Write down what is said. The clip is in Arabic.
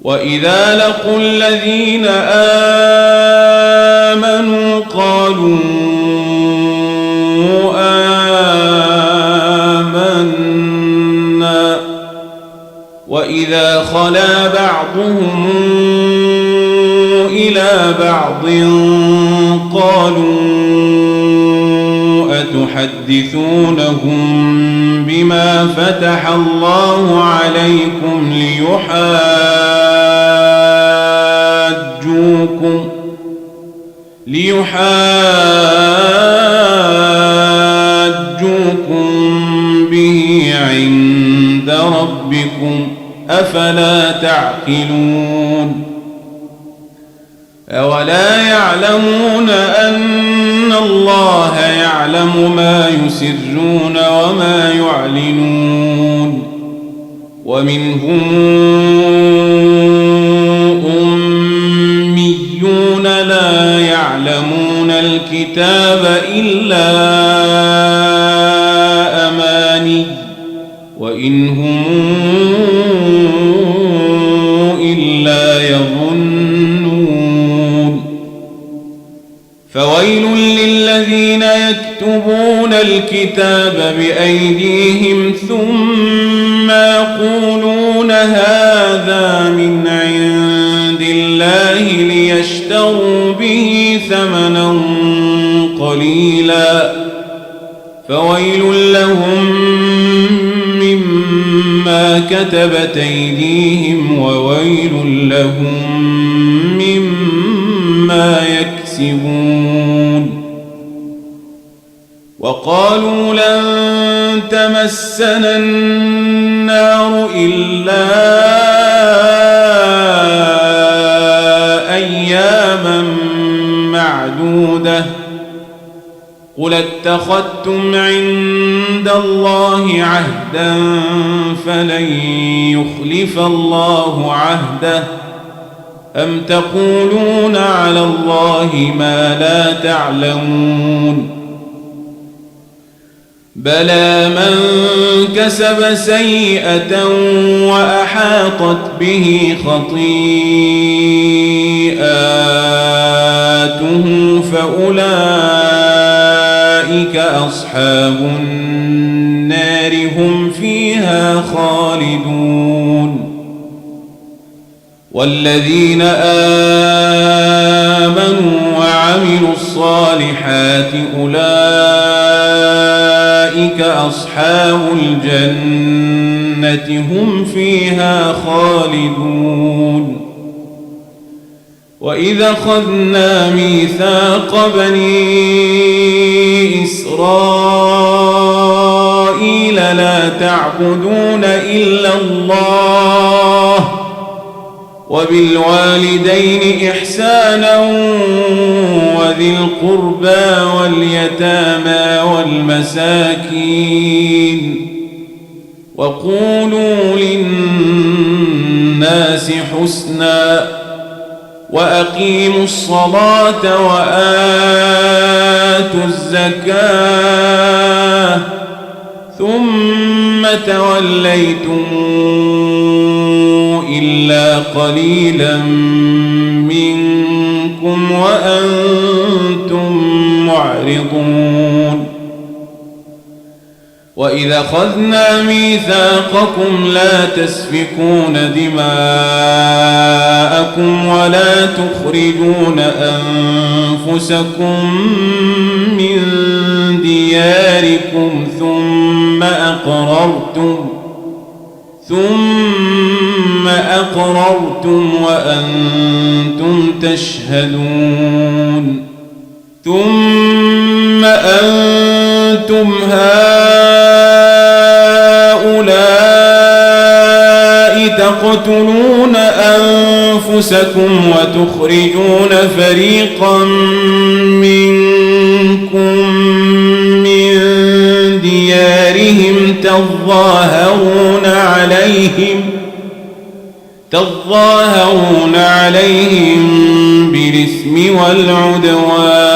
وإذا لقوا الذين آمنوا قالوا آمنا وإذا خلا بعضهم إلى بعض قالوا أتحدثونهم بما فتح الله عليكم ليحاجوكم به عند ربكم أفلا تعقلون أولا يعلمون أن الله يعلم ما يسرون وما يعلنون ومنهم أميون لا يعلمون الكتاب إلا أماني وإن هم إلا يظنون فويل للذين يكتبون الكتاب بأيديهم ثم يقولون هذا من عند الله ليشتروا به ثمنا قليلا فويل لهم مما كتبت أيديهم وويل لهم مما يكسبون وقالوا لن تمسنا النار إلا أياما معدودة قل اتخذتم عند الله عهدا فلن يخلف الله عهده أم تقولون على الله ما لا تعلمون بلى من كسب سيئة وأحاطت به خطيئاته فأولئك أصحاب النار هم فيها خالدون والذين آمنوا وعملوا الصالحات أولئك أصحاب الجنة هم فيها خالدون وإذا أخذنا ميثاق بني إسرائيل لا تعبدون إلا الله وبالوالدين إحسانا وذي القربى واليتامى والمساكين وقولوا للناس حسنا وأقيموا الصلاة وآتوا الزكاة ثم توليتم إلا قليلا منكم وأنتم معرضون وإذا أخذنا ميثاقكم لا تسفكون دماءكم ولا تخرجون أنفسكم من دياركم ثم أقررتم وأنتم تشهدون ثم أنتم هؤلاء تقتلون أنفسكم وتخرجون فريقا منكم من ديارهم تظاهرون عليهم بالإثم والعدوان